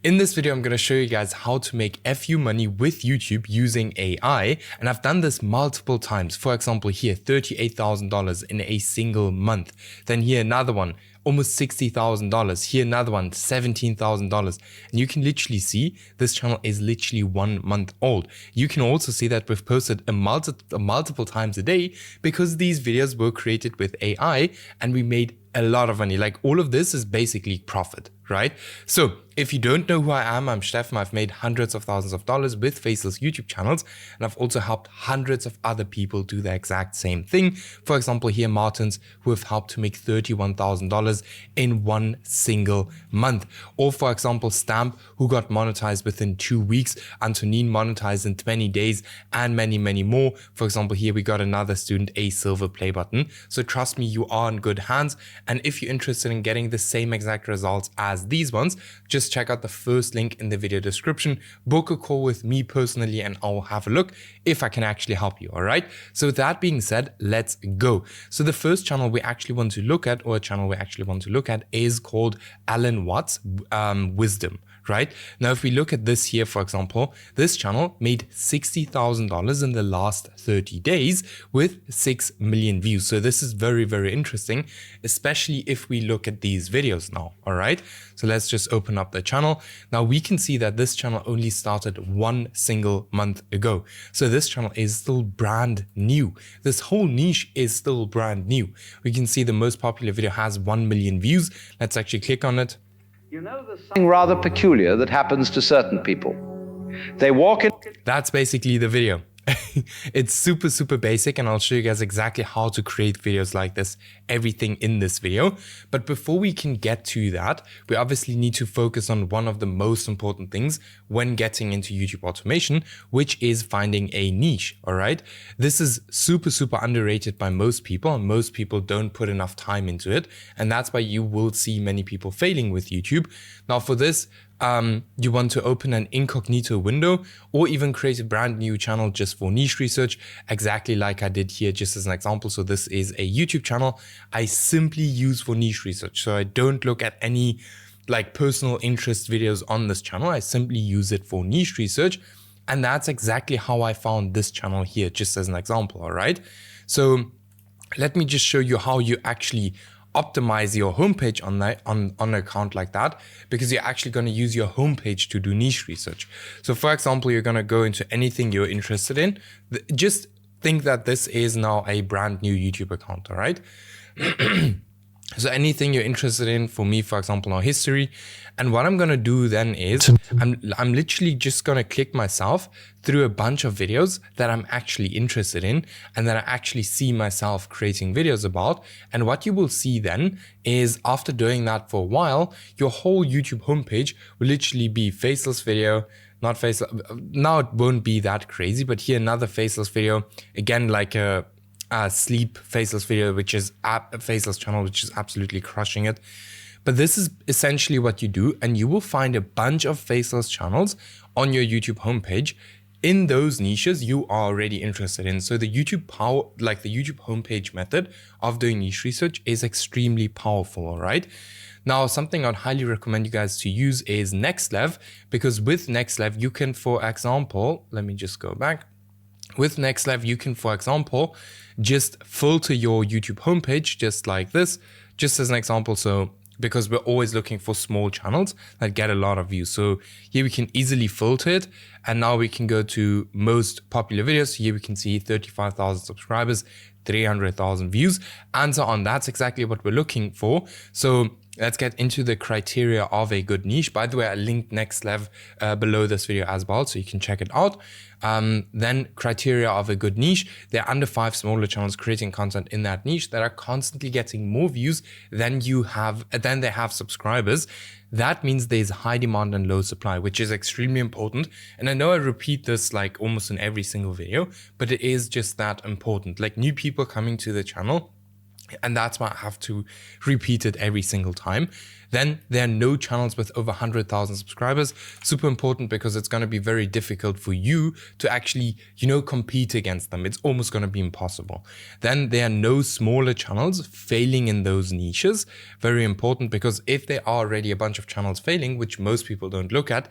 In this video, I'm going to show you guys how to make FU money with YouTube using AI. And I've done this multiple times. For example, here, $38,000 in a single month. Then here, another one, almost $60,000. Here, another one, $17,000. And you can literally see this channel is literally 1 month old. You can also see that we've posted multiple times a day because these videos were created with AI and we made a lot of money. Like all of this is basically profit, right? So if you don't know who I am, I'm Steffen. I've made hundreds of thousands of dollars with faceless YouTube channels, and I've also helped hundreds of other people do the exact same thing. For example, here Martins, who have helped to make $31,000 in 1 single month. Or for example, Stamp, who got monetized within 2 weeks, Antonin monetized in 20 days, and many, many more. For example, here we got another student, a silver play button. So trust me, you are in good hands. And if you're interested in getting the same exact results as these ones, just check out the first link in the video description, book a call with me personally, and I'll have a look if I can actually help you. All right. So with that being said, let's go. So the first channel we actually want to look at, is called Alan Watts Wisdom. Right now, if we look at this here, for example, this channel made $60,000 in the last 30 days with 6 million views. So this is very, very interesting, especially if we look at these videos now. All right, so let's just open up the channel. Now we can see that this channel only started 1 single month ago. So this channel is still brand new. This whole niche is still brand new. We can see the most popular video has 1 million views. Let's actually click on it. You know, there's something rather peculiar that happens to certain people. They walk in. That's basically the video. It's super, super basic, and I'll show you guys exactly how to create videos like this, everything in this video. But before we can get to that, we obviously need to focus on one of the most important things when getting into YouTube automation, which is finding a niche. All right. This is super, super underrated by most people, and most people don't put enough time into it. And that's why you will see many people failing with YouTube. Now for this, you want to open an incognito window or even create a brand new channel just for niche research, exactly like I did here, just as an example. So this is a YouTube channel I simply use for niche research. So I don't look at any like personal interest videos on this channel. I simply use it for niche research. And that's exactly how I found this channel here, just as an example. All right. So let me just show you how you actually optimize your homepage on an account like that, because you're actually going to use your homepage to do niche research. So for example, you're going to go into anything you're interested in. Just think that this is now a brand new YouTube account. All right. So anything you're interested in, for me, for example, now history. And what I'm going to do then is I'm literally just going to click myself through a bunch of videos that I'm actually interested in and that I actually see myself creating videos about. And what you will see then is, after doing that for a while, your whole YouTube homepage will literally be faceless video, not faceless. Now it won't be that crazy, but here another faceless video, again, like a sleep faceless video, which is a faceless channel, which is absolutely crushing it. But this is essentially what you do, and you will find a bunch of faceless channels on your YouTube homepage in those niches you are already interested in. So the YouTube homepage method of doing niche research is extremely powerful. All right. Now, something I'd highly recommend you guys to use is NextLev, because with NextLev, you can, for example, let me just go back. With NextLev, you can, for example, just filter your YouTube homepage just like this, just as an example. So because we're always looking for small channels that get a lot of views. So here we can easily filter it. And now we can go to most popular videos. Here we can see 35,000 subscribers, 300,000 views, and so on. That's exactly what we're looking for. So let's get into the criteria of a good niche. By the way, I linked NextLev below this video as well, so you can check it out. Then criteria of a good niche. There are under 5 smaller channels creating content in that niche that are constantly getting more views than they have subscribers. That means there's high demand and low supply, which is extremely important. And I know I repeat this like almost in every single video, but it is just that important. Like new people coming to the channel And that's why I have to repeat it every single time. Then there are no channels with over 100,000 subscribers. Super important, because it's going to be very difficult for you to actually, compete against them. It's almost going to be impossible. Then there are no smaller channels failing in those niches. Very important, because if there are already a bunch of channels failing, which most people don't look at,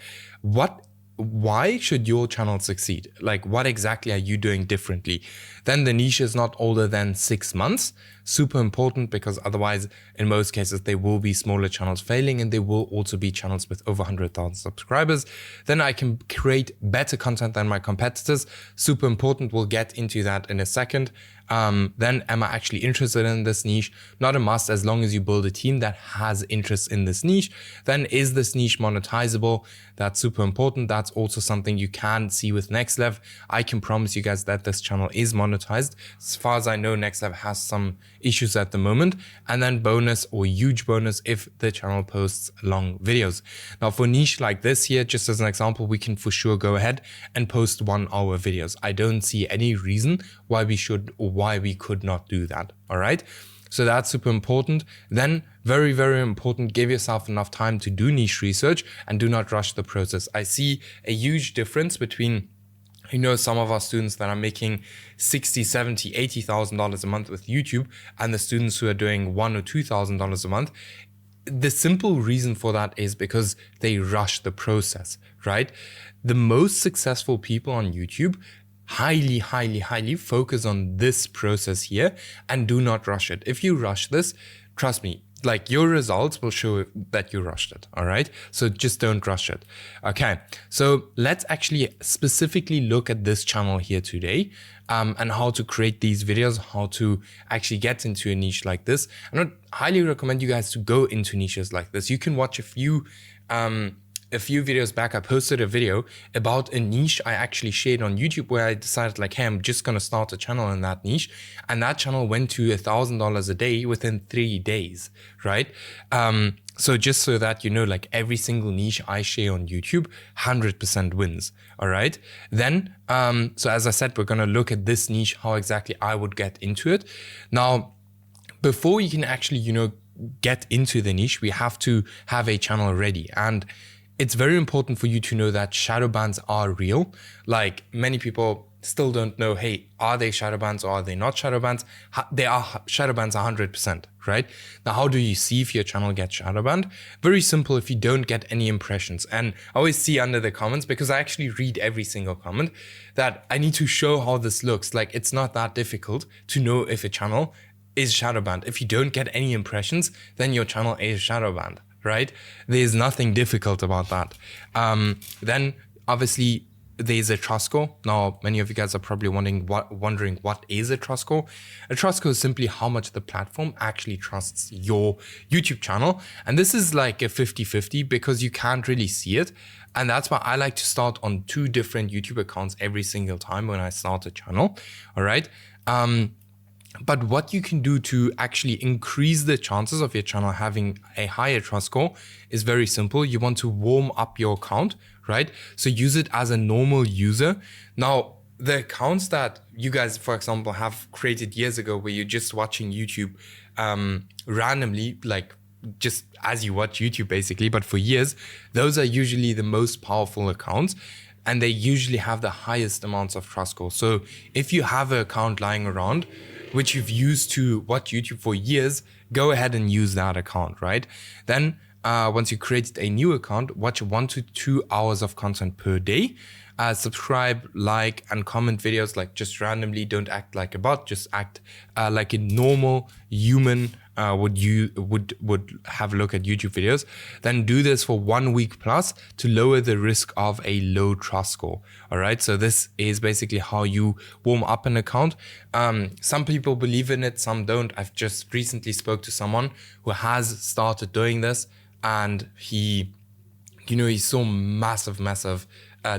why should your channel succeed? Like, what exactly are you doing differently? Then the niche is not older than 6 months. Super important, because otherwise, in most cases, there will be smaller channels failing, and there will also be channels with over 100,000 subscribers. Then I can create better content than my competitors. Super important. We'll get into that in a second. Then am I actually interested in this niche? Not a must, as long as you build a team that has interest in this niche. Then is this niche monetizable? That's super important. That's also something you can see with NextLev. I can promise you guys that this channel is monetized. As far as I know, NextLev has some issues at the moment. And then bonus, or huge bonus, if the channel posts long videos. Now for niche like this here, just as an example, we can for sure go ahead and post 1 hour videos. I don't see any reason why we should or why we could not do that. All right. So that's super important. Then very, very important, give yourself enough time to do niche research and do not rush the process. I see a huge difference between some of our students that are making $60,000, $70,000, $80,000 a month with YouTube, and the students who are doing $1,000 or $2,000 a month. The simple reason for that is because they rush the process, right? The most successful people on YouTube highly, highly, highly focus on this process here and do not rush it. If you rush this, trust me, like, your results will show that you rushed it. All right. So just don't rush it. Okay. So let's actually specifically look at this channel here today, and how to create these videos, how to actually get into a niche like this. And I highly recommend you guys to go into niches like this. You can watch a few videos back, I posted a video about a niche I actually shared on YouTube, where I decided, like, hey, I'm just going to start a channel in that niche. And that channel went to $1,000 a day within 3 days, right? So just so that like, every single niche I share on YouTube, 100% wins. All right. Then, so as I said, we're going to look at this niche, how exactly I would get into it. Now, before you can actually, get into the niche, we have to have a channel ready. And it's very important for you to know that shadow bans are real. Like, many people still don't know, hey, are they shadow bans or are they not shadow bans? They are shadow bans 100%, right? Now, how do you see if your channel gets shadow banned? Very simple, if you don't get any impressions. And I always see under the comments, because I actually read every single comment, that I need to show how this looks. Like, it's not that difficult to know if a channel is shadow banned. If you don't get any impressions, then your channel is shadow banned, right? There's nothing difficult about that. Then obviously there's a trust score. Now, many of you guys are probably wondering what is a trust score. A trust score is simply how much the platform actually trusts your YouTube channel. And this is like a 50-50, because you can't really see it. And that's why I like to start on 2 different YouTube accounts every single time when I start a channel. All right. But what you can do to actually increase the chances of your channel having a higher trust score is very simple. You want to warm up your account, right? So use it as a normal user. Now, the accounts that you guys, for example, have created years ago, where you're just watching YouTube randomly, like just as you watch YouTube basically, but for years, those are usually the most powerful accounts. And they usually have the highest amounts of trust score. So if you have an account lying around, which you've used to watch YouTube for years, go ahead and use that account, right? Then once you created a new account, watch 1 to 2 hours of content per day. Subscribe, like, and comment videos, like, just randomly. Don't act like a bot, just act like a normal human would have a look at YouTube videos. Then do this for 1 week plus to lower the risk of a low trust score. All right. So this is basically how you warm up an account. Some people believe in it, some don't. I've just recently spoke to someone who has started doing this, and he saw massive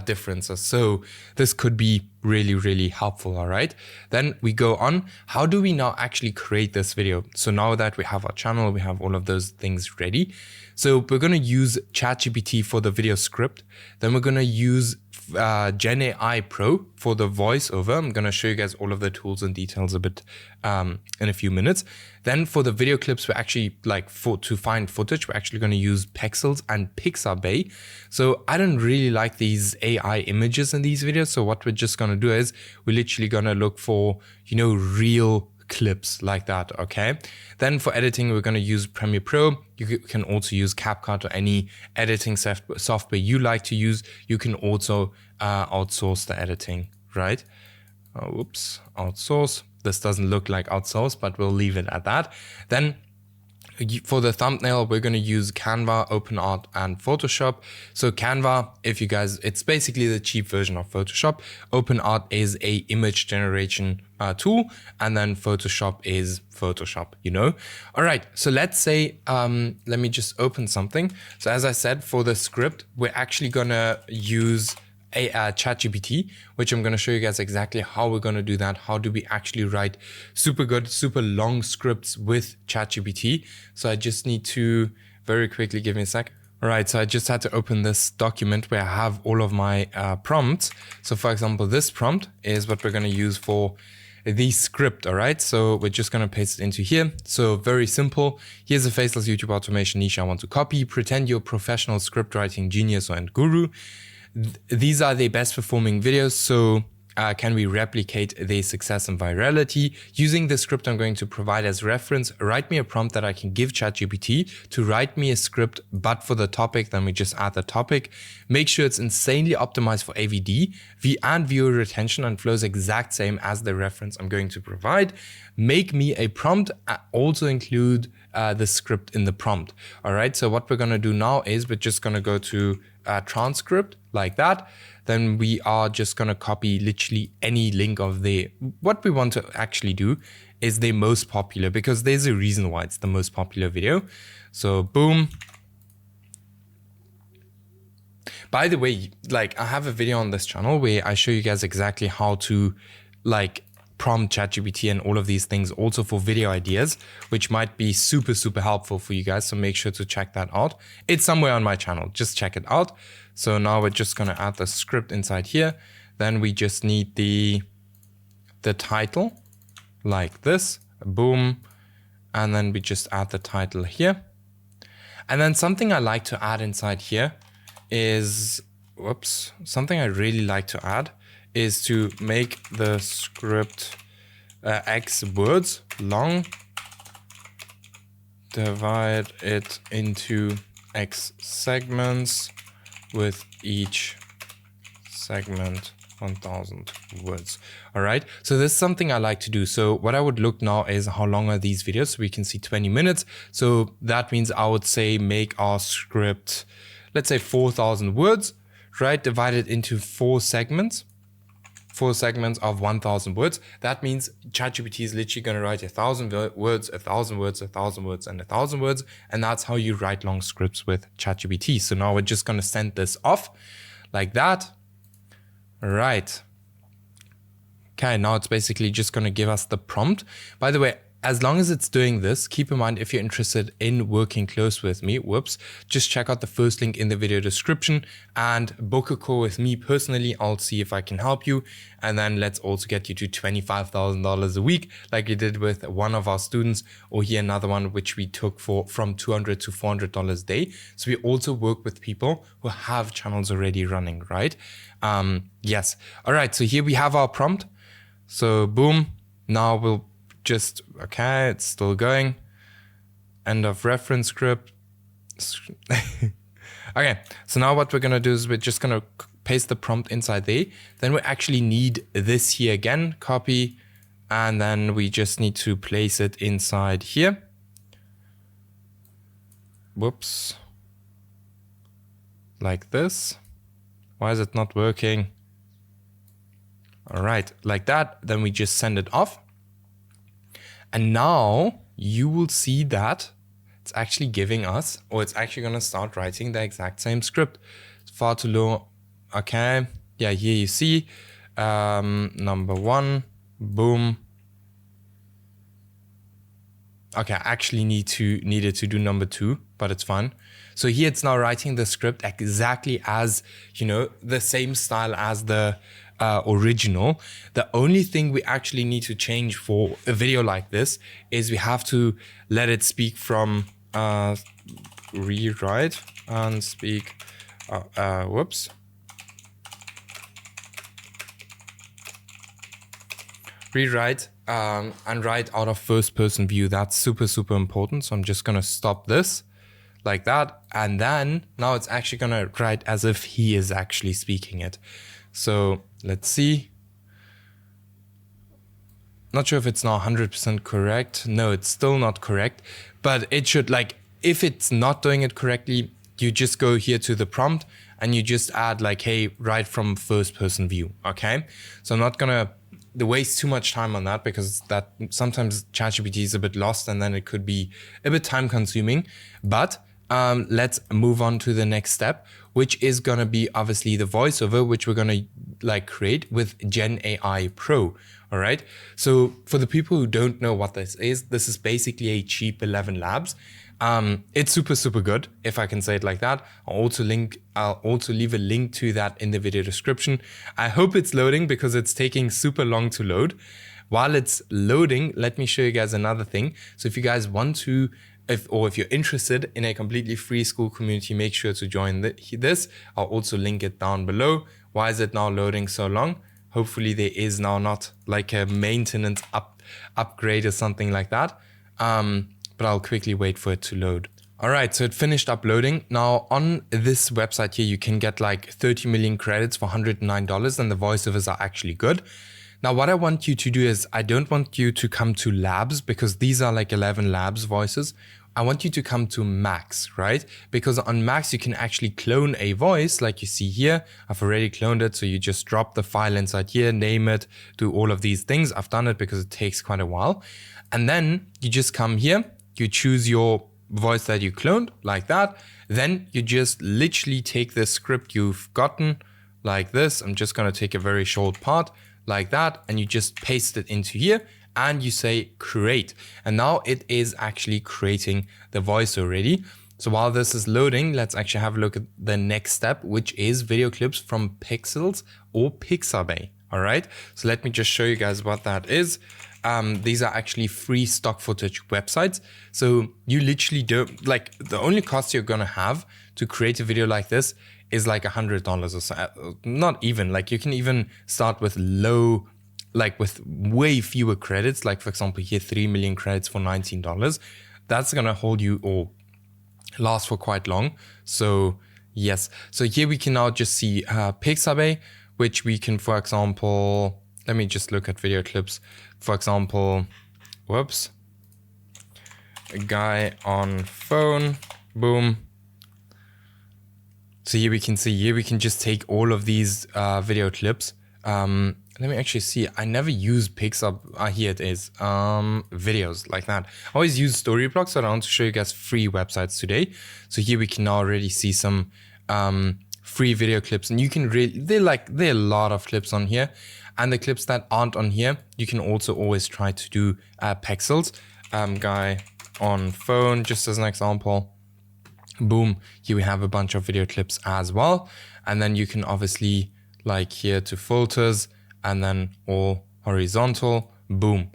differences. So this could be really, really helpful. All right. Then we go on. How do we now actually create this video? So now that we have our channel, we have all of those things ready. So we're going to use ChatGPT for the video script. Then we're going to use GenAIPro for the voiceover. I'm going to show you guys all of the tools and details a bit in a few minutes. Then for the video clips, we're actually to find footage, we're actually going to use Pexels and Pixabay. So I don't really like these AI images in these videos. So what we're just going to do is we're literally going to look for, real clips like that. Okay. Then for editing, we're going to use Premiere Pro. You can also use CapCut or any editing software you like to use. You can also outsource the editing, right? Whoops, outsource. This doesn't look like outsource, but we'll leave it at that. Then for the thumbnail, we're going to use Canva, OpenArt, and Photoshop. So Canva, it's basically the cheap version of Photoshop. OpenArt is a image generation tool, and then Photoshop is Photoshop, All right, so let's say, let me just open something. So as I said, for the script, we're actually going to use a ChatGPT, which I'm going to show you guys exactly how we're going to do that. How do we actually write super good, super long scripts with ChatGPT? So I just need to very quickly, give me a sec. All right, so I just had to open this document where I have all of my prompts. So for example, this prompt is what we're going to use for the script. All right, so we're just going to paste it into here. So very simple. Here's a faceless YouTube automation niche I want to copy. Pretend you're a professional script writing genius and guru. These are the best performing videos, so can we replicate their success and virality? Using the script I'm going to provide as reference, write me a prompt that I can give ChatGPT to write me a script, but for the topic, then we just add the topic. Make sure it's insanely optimized for AVD, and viewer retention and flows exact same as the reference I'm going to provide. Make me a prompt, also include the script in the prompt. All right, so what we're going to do now is we're just going to go to transcript like that. Then we are just going to copy literally any link of what we want to actually do is the most popular, because there's a reason why it's the most popular video. So boom. By the way, I have a video on this channel where I show you guys exactly how to prompt ChatGPT and all of these things also for video ideas, which might be super, super helpful for you guys. So make sure to check that out. It's somewhere on my channel. Just check it out. So now we're just going to add the script inside here. Then we just need the title like this. Boom. And then we just add the title here. And then something I like to add inside here is, something I really like to add is to make the script X words long, divide it into X segments with each segment 1000 words. All right, so this is something I like to do. So what I would look now is how long are these videos. So we can see 20 minutes. So that means I would say make our script, let's say 4000 words, right? Divided into 4 segments. 4 segments of 1000 words. That means ChatGPT is literally going to write 1000 words, 1000 words, 1000 words, and 1000 words. And that's how you write long scripts with ChatGPT. So now we're just going to send this off like that. All right. Okay, now it's basically just going to give us the prompt. By the way, as long as it's doing this, keep in mind, if you're interested in working close with me, just check out the first link in the video description and book a call with me personally. I'll see if I can help you. And then let's also get you to $25,000 a week, like we did with one of our students, or here another one, which we took from $200 to $400 a day. So we also work with people who have channels already running, right? Yes. All right. So here we have our prompt. So boom, now we'll okay, it's still going. End of reference script. Okay, so now what we're gonna do is we're just gonna paste the prompt inside there. Then we actually need this here again, copy, and then we just need to place it inside here. Whoops. Like this. Why is it not working? All right, like that. Then we just send it off. And now you will see that it's actually giving us, or it's actually going to start writing the exact same script. It's far too low. Okay, yeah, here you see number 1, boom. Okay, I actually needed to do number 2, but it's fine. So here it's now writing the script exactly as, you know, the same style as the original. The only thing we actually need to change for a video like this is we have to let it speak from rewrite and speak, whoops. Rewrite and write out of first person view. That's super, super important. So I'm just going to stop this like that. And then now it's actually going to write as if he is actually speaking it. So let's see. Not sure if it's now 100% correct. No, it's still not correct, but it should, like, if it's not doing it correctly, you just go here to the prompt and you just add like, hey, write from first person view. Okay. So I'm not going to waste too much time on that, because that sometimes ChatGPT is a bit lost and then it could be a bit time consuming. But let's move on to the next step, which is going to be obviously the voiceover, which we're going to like create with GenAIPro. All right. So for the people who don't know what this is basically a cheap ElevenLabs. It's super, super good, if I can say it like that. I'll also leave a link to that in the video description. I hope it's loading, because it's taking super long to load. While it's loading, let me show you guys another thing. So if you guys want to, if you're interested in a completely free Skool community, make sure to join this. I'll also link it down below. Why is it now loading so long? Hopefully there is now not like a maintenance upgrade or something like that. But I'll quickly wait for it to load. All right, so it finished uploading. Now on this website here, you can get like 30 million credits for $109, and the voiceovers are actually good. Now what I want you to do is, I don't want you to come to labs, because these are like ElevenLabs voices. I want you to come to Max, right? Because on Max, you can actually clone a voice like you see here. I've already cloned it. So you just drop the file inside here, name it, do all of these things. I've done it because it takes quite a while. And then you just come here, you choose your voice that you cloned like that. Then you just literally take the script you've gotten like this. I'm just going to take a very short part like that, and you just paste it into here and you say create. And now it is actually creating the voice already. So while this is loading, let's actually have a look at the next step, which is video clips from Pixels or Pixabay. All right. So let me just show you guys what that is. These are actually free stock footage websites. So you literally don't, like, the only cost you're going to have to create a video like this is like $100 or so. Not even, like, you can even start with low, like with way fewer credits. Like for example, here 3 million credits for $19. That's going to hold you or last for quite long. So yes. So here we can now just see Pixabay, which we can, for example, let me just look at video clips. For example, whoops, a guy on phone, boom. So here we can see, here we can just take all of these video clips. Let me actually see, I never use Pixar, here it is, videos like that. I always use Storyblocks, so I want to show you guys free websites today. So here we can already see some free video clips, and you can really, there are a lot of clips on here, and the clips that aren't on here, you can also always try to do Pixels. Guy on phone, just as an example. Boom, here we have a bunch of video clips as well. And then you can obviously, like here to filters, and then all horizontal, boom.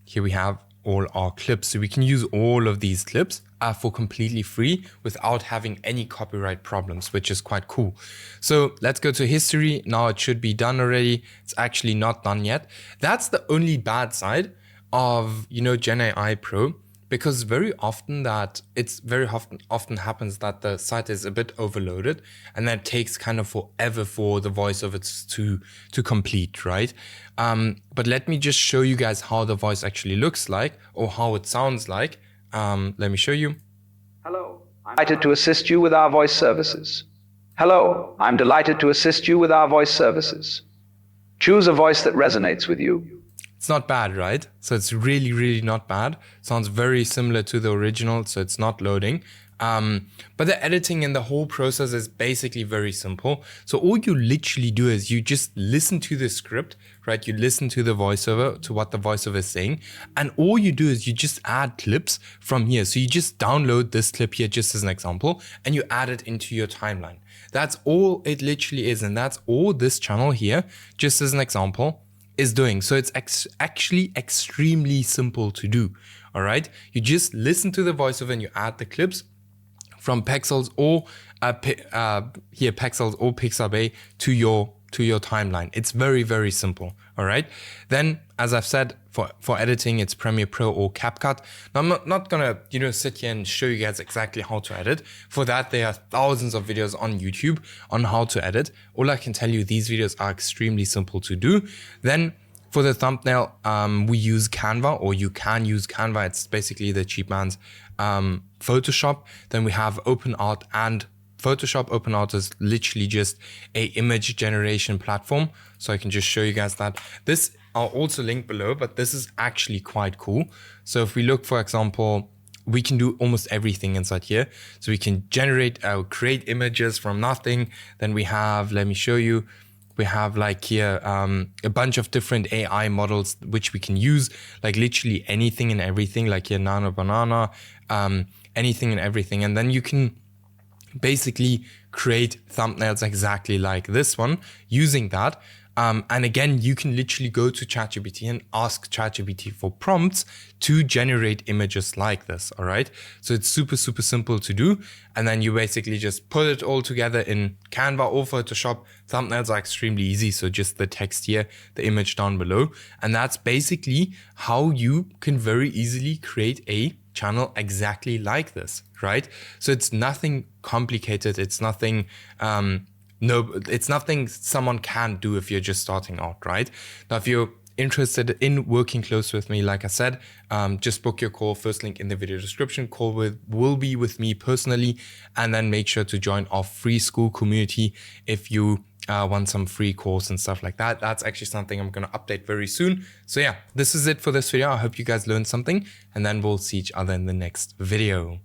Here we have all our clips. So we can use all of these clips for completely free without having any copyright problems, which is quite cool. So let's go to history. Now it should be done already. It's actually not done yet. That's the only bad side of, GenAIPro, because very often happens that the site is a bit overloaded, and that takes kind of forever for the voiceovers to complete, right? But let me just show you guys how the voice actually looks like, or how it sounds like. Let me show you. Hello, I'm delighted to assist you with our voice services. Hello, I'm delighted to assist you with our voice services. Choose a voice that resonates with you. It's not bad, right? So it's really, really not bad. Sounds very similar to the original, so it's not loading. But the editing and the whole process is basically very simple. So all you literally do is you just listen to the script, right? You listen to the voiceover, to what the voiceover is saying. And all you do is you just add clips from here. So you just download this clip here, just as an example, and you add it into your timeline. That's all it literally is. And that's all this channel here, just as an example, is doing. So it's actually extremely simple to do. All right. You just listen to the voiceover and you add the clips from Pexels or Pexels or Pixabay to your timeline. It's very, very simple. All right. Then, as I've said, for editing, it's Premiere Pro or CapCut. Now, I'm not gonna sit here and show you guys exactly how to edit. For that, there are thousands of videos on YouTube on how to edit. All I can tell you, these videos are extremely simple to do. Then, for the thumbnail, we use Canva, or you can use Canva. It's basically the cheap man's Photoshop. Then we have OpenArt and Photoshop. OpenArt is literally just a image generation platform. So I can just show you guys that. This I'll also link below, but this is actually quite cool. So if we look, for example, we can do almost everything inside here. So we can create images from nothing. Then we have, let me show you. We have like here a bunch of different AI models which we can use, like literally anything and everything, like here Nano Banana, anything and everything. And then you can basically create thumbnails exactly like this one using that. And again, you can literally go to ChatGPT and ask ChatGPT for prompts to generate images like this, all right? So it's super, super simple to do. And then you basically just put it all together in Canva or Photoshop. Thumbnails are extremely easy. So just the text here, the image down below. And that's basically how you can very easily create a channel exactly like this, right? So it's nothing complicated. It's nothing... it's nothing someone can't do if you're just starting out, right? Now, if you're interested in working close with me, like I said, just book your call. First link in the video description. Call will be with me personally, and then make sure to join our free Skool community if you want some free course and stuff like that. That's actually something I'm going to update very soon. So yeah, this is it for this video. I hope you guys learned something, and then we'll see each other in the next video.